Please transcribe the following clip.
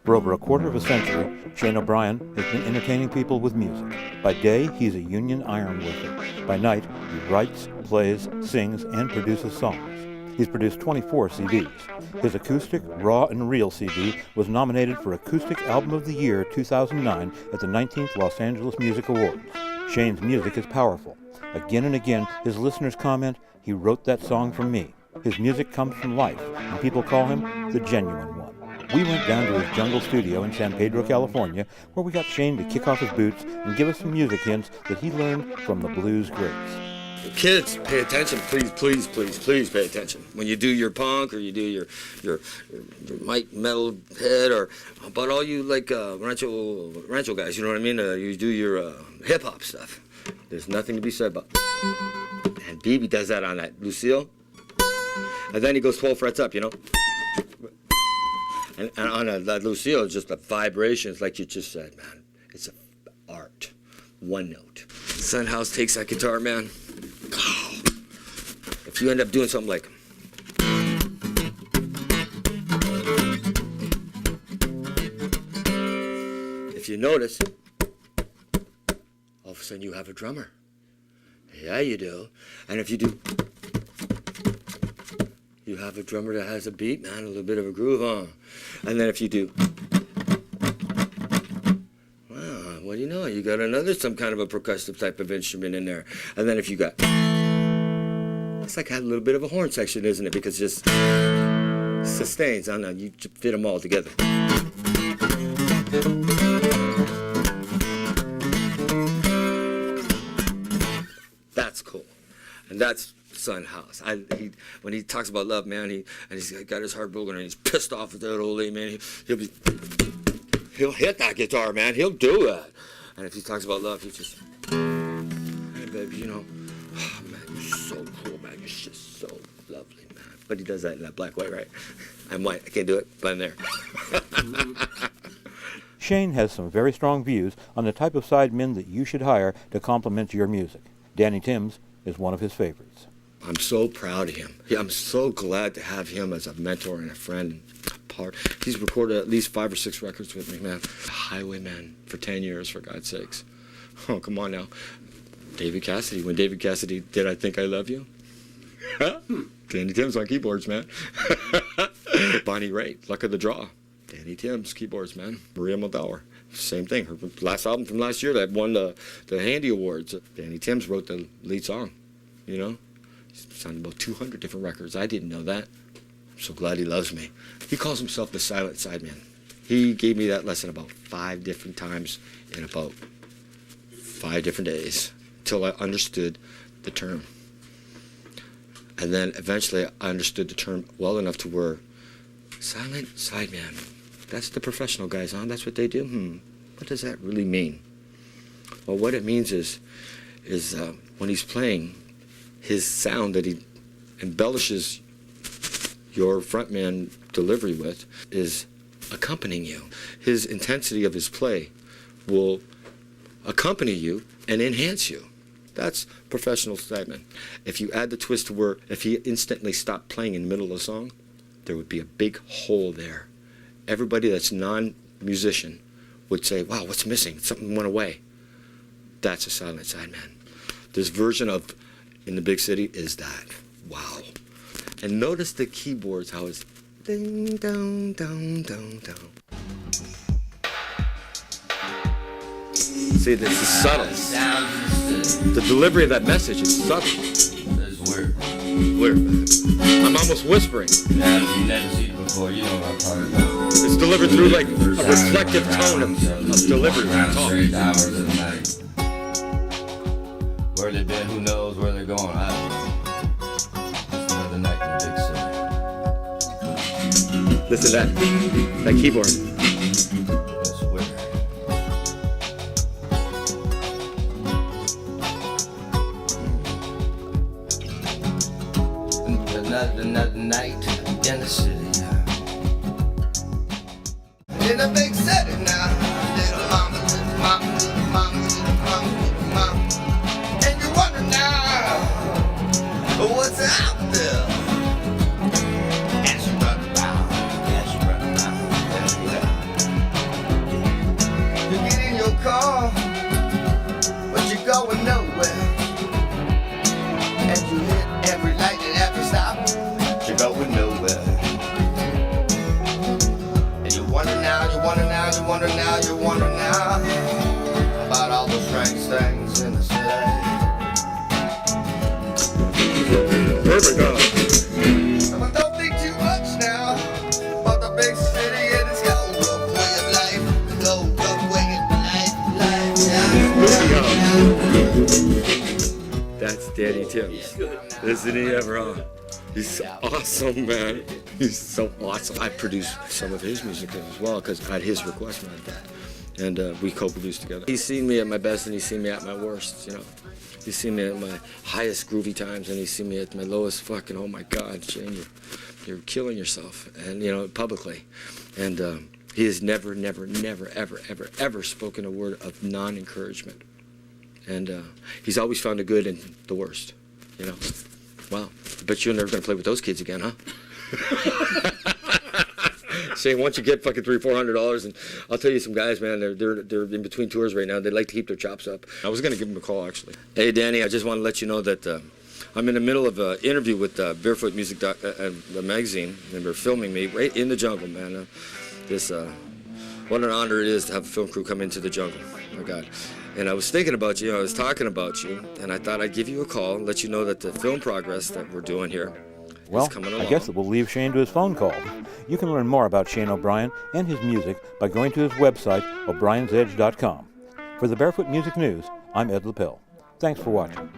For over a quarter of a century, Shane O'Brien has been entertaining people with music. By day, he's a union iron worker. By night, he writes, plays, sings, and produces songs. He's produced 24 CDs. His acoustic, raw and real CD was nominated for Acoustic Album of the Year 2009 at the 19th Los Angeles Music Awards. Shane's music is powerful. Again and again, his listeners comment, "He wrote that song for me." His music comes from life, and people call him the genuine one. We went down to his jungle studio in San Pedro, California, where we got Shane to kick off his boots and give us some music hints that he learned from the blues greats. Kids, pay attention, please pay attention. When you do your punk or you do your mic metal head, or about all you like rancho guys, you know what I mean? You do your hip hop stuff. There's nothing to be said about. And BB does that on that Lucille, and then he goes 12 frets up, you know. And on that Lucille, it's just a vibration. It's like you just said, man. It's an art. One note. Sunhouse takes that guitar, man. Oh. If you end up doing something like... If you notice, all of a sudden you have a drummer. Yeah, you do. And if you do... You have a drummer that has a beat, man, a little bit of a groove on. And then if you do, wow, what do you know? You got some kind of a percussive type of instrument in there. And then if you got, it's like had a little bit of a horn section, isn't it? Because it just sustains. I don't know, you fit them all together. That's cool. And that's Sunhouse. When he talks about love, man, he's got his heart broken and he's pissed off at that old lady, man. He'll hit that guitar, man. He'll do that. And if he talks about love, he just, hey, baby, you know, oh, man, you're so cool, man. You're just so lovely, man. But he does that in that black white, right? I'm white. I can't do it, but I'm there. Shane has some very strong views on the type of sidemen that you should hire to complement your music. Danny Timms is one of his favorites. I'm so proud of him. I'm so glad to have him as a mentor and a friend. He's recorded at least 5 or 6 records with me, man. Highwayman for 10 years, for God's sakes. Oh, come on now. David Cassidy. When David Cassidy did I Think I Love You? Danny Timms on keyboards, man. Bonnie Raitt, Luck of the Draw. Danny Timms, keyboards, man. Maria Muldaur. Same thing. Her last album from last year that won the Handy Awards. Danny Timms wrote the lead song, you know? He's signed about 200 different records. I didn't know that. I'm so glad he loves me. He calls himself the Silent Sideman. He gave me that lesson about 5 different times in about 5 different days until I understood the term. And then eventually I understood the term well enough to where Silent Sideman, that's the professional guys, huh? That's what they do? What does that really mean? Well, what it means is when he's playing, his sound that he embellishes your frontman delivery with is accompanying you. His intensity of his play will accompany you and enhance you. That's professional sideman. If you add the twist to where if he instantly stopped playing in the middle of a song, there would be a big hole there. Everybody that's non-musician would say, wow, what's missing? Something went away. That's a silent sideman. This version of In the Big City is that. Wow. And notice the keyboards, how it's ding, dong, dong, dong, dong. See, this is subtle. The delivery of that message is subtle. It's weird. Weird. I'm almost whispering. Yeah, if you've never seen it before, you know what I'm talking about. It's delivered through like a reflective tone of delivery. Straight hours of the night. Where they've been, who knows where they're going, I don't know. Just another night in the big city. Listen to that keyboard. It's weird. Another night in the city. In a big city now, little mama, little mama, little mama, little mama, little mama. And you wonder now, what's out there? As you run around, wonder now, you wonder now, you wonder now about all the strange things in the city. Perfect, huh? But don't think too much now about the big city and its old rough way of life. The old rough way of life. That's Danny Timms. Isn't he ever on? He's awesome, man. He's so awesome. I produced some of his music as well, because at his request, matter of fact. And we co-produced together. He's seen me at my best and he's seen me at my worst, you know. He's seen me at my highest groovy times and he's seen me at my lowest fucking, oh my God, Shane, you're killing yourself, and, you know, publicly. And he has never, ever spoken a word of non-encouragement. And he's always found the good in the worst, you know. Wow, I bet you're never gonna play with those kids again, huh? Shane, once you get fucking $300-400, and I'll tell you some guys, man, they're in between tours right now. They like to keep their chops up. I was gonna give them a call, actually. Hey, Danny, I just want to let you know that I'm in the middle of an interview with Barefoot Music the magazine, and they're filming me right in the jungle, man. What an honor it is to have a film crew come into the jungle. Oh my God. And I was thinking about you, I was talking about you, and I thought I'd give you a call and let you know that the film progress that we're doing here is coming along. I guess that we'll leave Shane to his phone call. You can learn more about Shane O'Brien and his music by going to his website, o'briensedge.com. For the Barefoot Music News, I'm Ed Lapel. Thanks for watching.